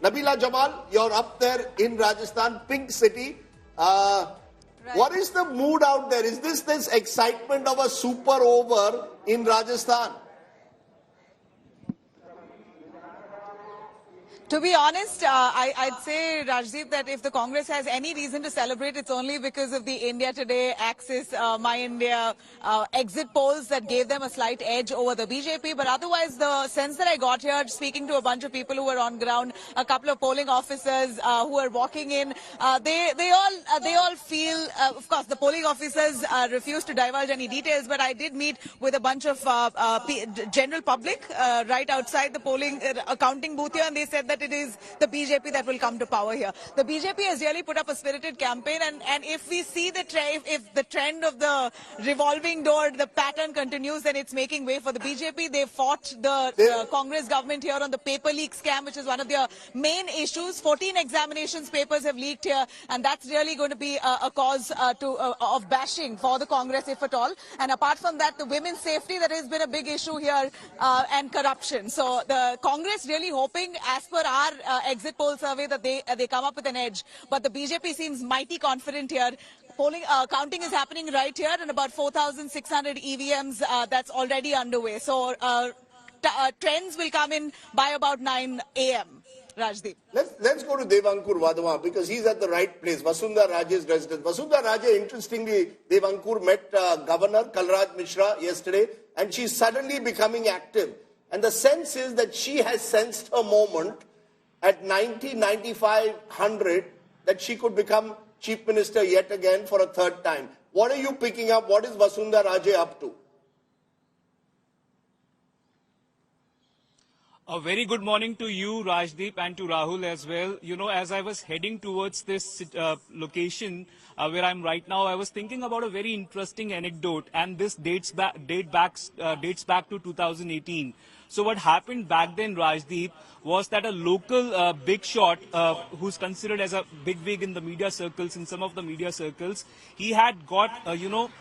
Nabila Jamal, you're up there in Rajasthan, Pink City. What is the mood out there? Is this excitement of a super over in Rajasthan? To be honest, I'd say, Rajdeep, that if the Congress has any reason to celebrate, it's only because of the India Today, Axis, My India exit polls that gave them a slight edge over the BJP. But otherwise, the sense that I got here, speaking to a bunch of people who were on ground, a couple of polling officers who are walking in, they all feel, of course, the polling officers refuse to divulge any details. But I did meet with a bunch of general public right outside the polling counting booth here, and they said that it is the BJP that will come to power here. The BJP has really put up a spirited campaign, and if we see if the trend of the revolving door, the pattern continues, then it's making way for the BJP. They fought the Congress government here on the paper leak scam, which is one of their main issues. 14 examinations papers have leaked here, and that's really going to be a cause of bashing for the Congress, if at all. And apart from that, the women's safety, that has been a big issue here, and corruption. So the Congress really hoping, as per our exit poll survey, that they come up with an edge. But the BJP seems mighty confident here. Polling, counting is happening right here, and about 4,600 EVMs that's already underway. So trends will come in by about 9 a.m. Rajdeep. Let's go to Devankur Vadhwa, because he's at the right place. Vasundhara Raje's residence. Vasundhara Raje, interestingly, Devankur met Governor Kalraj Mishra yesterday, and she's suddenly becoming active. And the sense is that she has sensed her moment at 90, 95, 100 that she could become Chief Minister yet again for a third time. What are you picking up? What is Vasundhara Raje up to? A very good morning to you, Rajdeep, and to Rahul as well. You know, as I was heading towards this location where I'm right now, I was thinking about a very interesting anecdote, and this dates back to 2018. So what happened back then, Rajdeep, was that a local big shot who's considered as a big wig in the media circles, in some of the media circles, he had got,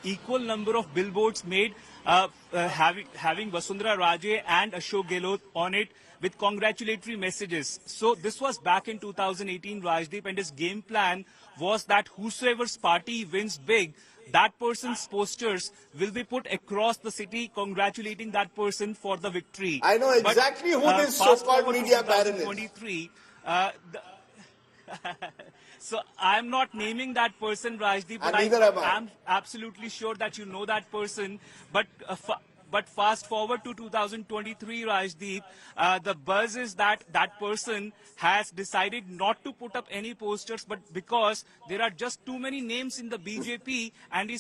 equal number of billboards made having Vasundhara Raje and Ashok Gehlot on it with congratulatory messages. So this was back in 2018, Rajdeep, and his game plan was that whosoever's party wins big, that person's posters will be put across the city congratulating that person for the victory. I know exactly who this so-called media baron is. So I'm not naming that person, Rajdeep, but I'm absolutely sure that you know that person. But fast forward to 2023, Rajdeep, the buzz is that that person has decided not to put up any posters, but because there are just too many names in the BJP, and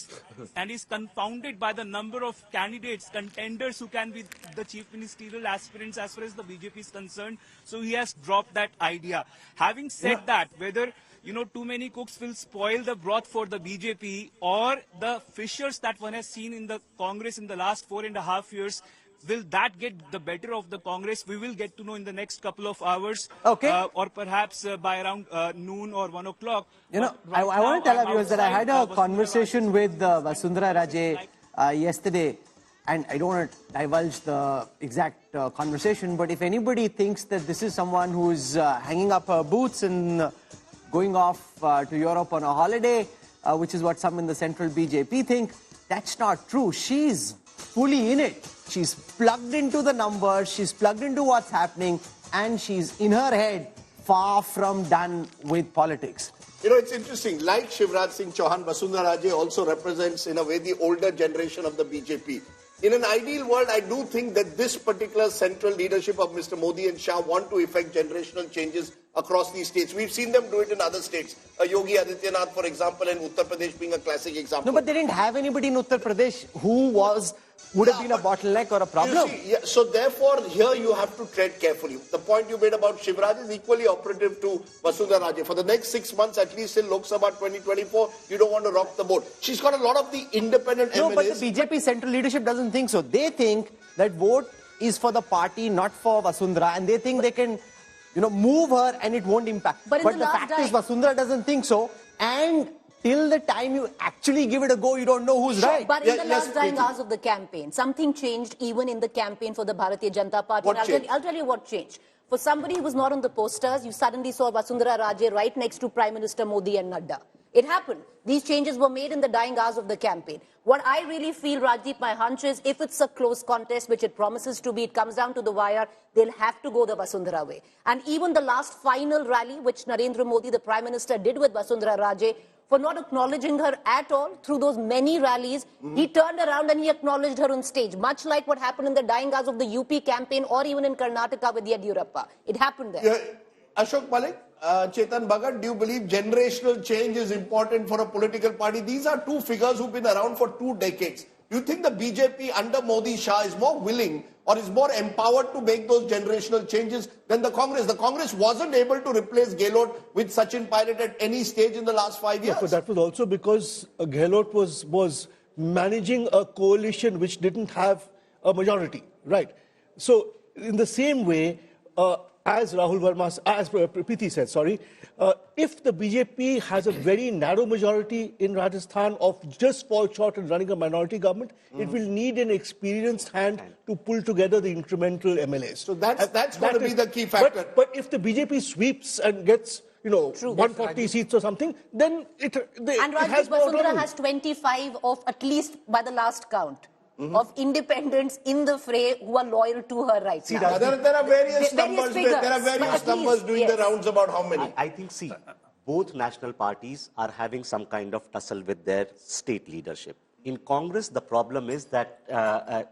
is confounded by the number of candidates, contenders who can be the chief ministerial aspirants as far as the BJP is concerned. So he has dropped that idea. Having said that, whether too many cooks will spoil the broth for the BJP, or the fissures that one has seen in the Congress in the last 4.5 years, will that get the better of the Congress? We will get to know in the next couple of hours, or perhaps by around noon or 1 o'clock. I want to tell our viewers that I had a conversation with Vasundhara Raje yesterday, and I don't want to divulge the exact conversation, but if anybody thinks that this is someone who's hanging up her boots and going off to Europe on a holiday, which is what some in the central BJP think, that's not true. She's fully in it. She's plugged into the numbers, she's plugged into what's happening, and she's in her head far from done with politics. It's interesting. Like Shivraj Singh Chauhan, Vasundhara Raje also represents, in a way, the older generation of the BJP. In an ideal world, I do think that this particular central leadership of Mr. Modi and Shah want to effect generational changes across these states. We've seen them do it in other states. Yogi Adityanath, for example, and Uttar Pradesh being a classic example. No, but they didn't have anybody in Uttar Pradesh who would have been a bottleneck or a problem. You see, so therefore, here you have to tread carefully. The point you made about Shivraj is equally operative to Vasundhara Raje. For the next 6 months, at least till Lok Sabha 2024, you don't want to rock the boat. She's got a lot of the independent MLAs. No, but the BJP central leadership doesn't think so. They think that vote is for the party, not for Vasundhara, and they think they can move her and it won't impact. But the fact is, Vasundhara doesn't think so, and till the time you actually give it a go, you don't know who's right. But in the last dying hours of the campaign, something changed even in the campaign for the Bharatiya Janata Party. What changed? I'll tell you what changed. For somebody who was not on the posters, you suddenly saw Vasundhara Raje right next to Prime Minister Modi and Nadda. It happened. These changes were made in the dying hours of the campaign. What I really feel, Rajdeep, my hunch is, if it's a close contest, which it promises to be, it comes down to the wire, they'll have to go the Vasundhara way. And even the last final rally, which Narendra Modi, the Prime Minister, did with Vasundhara Raje, for not acknowledging her at all through those many rallies, he turned around and he acknowledged her on stage, much like what happened in the dying hours of the UP campaign or even in Karnataka with Yediyurappa. It happened there. Yeah. Ashok Malik, Chetan Bhagat, do you believe generational change is important for a political party? These are two figures who've been around for 2 decades. Do you think the BJP under Modi Shah is more willing or is more empowered to make those generational changes than the Congress? The Congress wasn't able to replace Gehlot with Sachin Pilot at any stage in the last 5 years. Yeah, but that was also because Gehlot was managing a coalition which didn't have a majority, right? So in the same way, as Rahul Verma, as Preeti said, sorry, if the BJP has a very narrow majority in Rajasthan of just fall short in running a minority government, it will need an experienced hand to pull together the incremental MLAs. So that's going to be the key factor. But if the BJP sweeps and gets, 140 seats or something, then it has more Vasundhara autonomy. has 25 of, at least by the last count, of independents in the fray who are loyal to her right now. There are various numbers. figures, There are various numbers doing the rounds about how many. I think, see, both national parties are having some kind of tussle with their state leadership. In Congress, the problem is that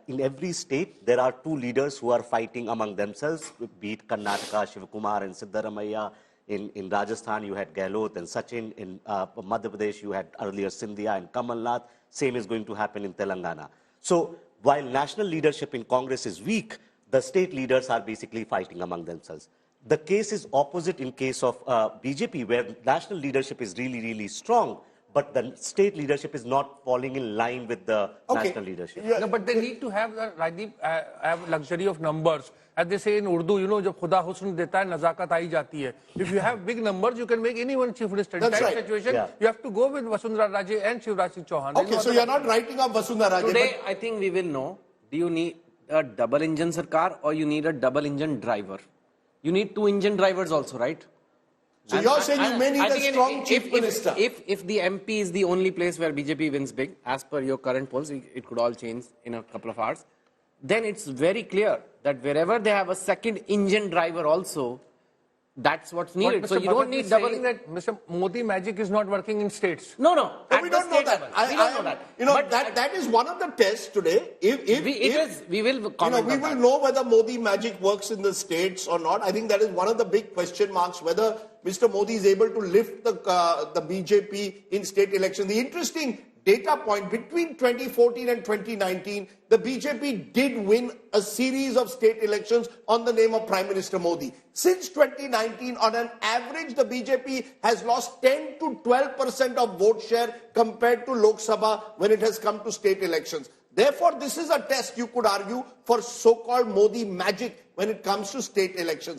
in every state, there are 2 leaders who are fighting among themselves, be it Karnataka, Shivakumar and Siddaramaiah. In Rajasthan, you had Gehlot and Sachin. In Madhya Pradesh, you had earlier Scindia and Kamal Nath. Same is going to happen in Telangana. So while national leadership in Congress is weak, the state leaders are basically fighting among themselves. The case is opposite in case of BJP, where national leadership is really, really strong, but the state leadership is not falling in line with the national leadership. Yeah. No, but they need to have, Rajdeep, have luxury of numbers. As they say in Urdu, जब खुदा हुस्न देता है, नज़ाकत आई जाती है. If you have big numbers, you can make anyone chief minister. In that situation, you have to go with Vasundhara Raje and Shivraj Singh Chauhan. Okay, so you're not writing up Vasundhara Raje. Today, I think we will know, do you need a double engine sarkar or you need a double engine driver? You need 2 engine drivers also, right? So you're saying you may need a strong chief minister. If the MP is the only place where BJP wins big, as per your current polls, it could all change in a couple of hours, then it's very clear that wherever they have a second engine driver also, that's what's needed. So you don't need double. That Mr. Modi magic is not working in states. No. We don't know that. We don't know that. That is one of the tests today. We will comment we will know whether Modi magic works in the states or not. I think that is one of the big question marks, whether Mr. Modi is able to lift the BJP in state election. The interesting data point, between 2014 and 2019, the BJP did win a series of state elections on the name of Prime Minister Modi. Since 2019, on an average, the BJP has lost 10 to 12% of vote share compared to Lok Sabha when it has come to state elections. Therefore, this is a test, you could argue, for so-called Modi magic when it comes to state elections.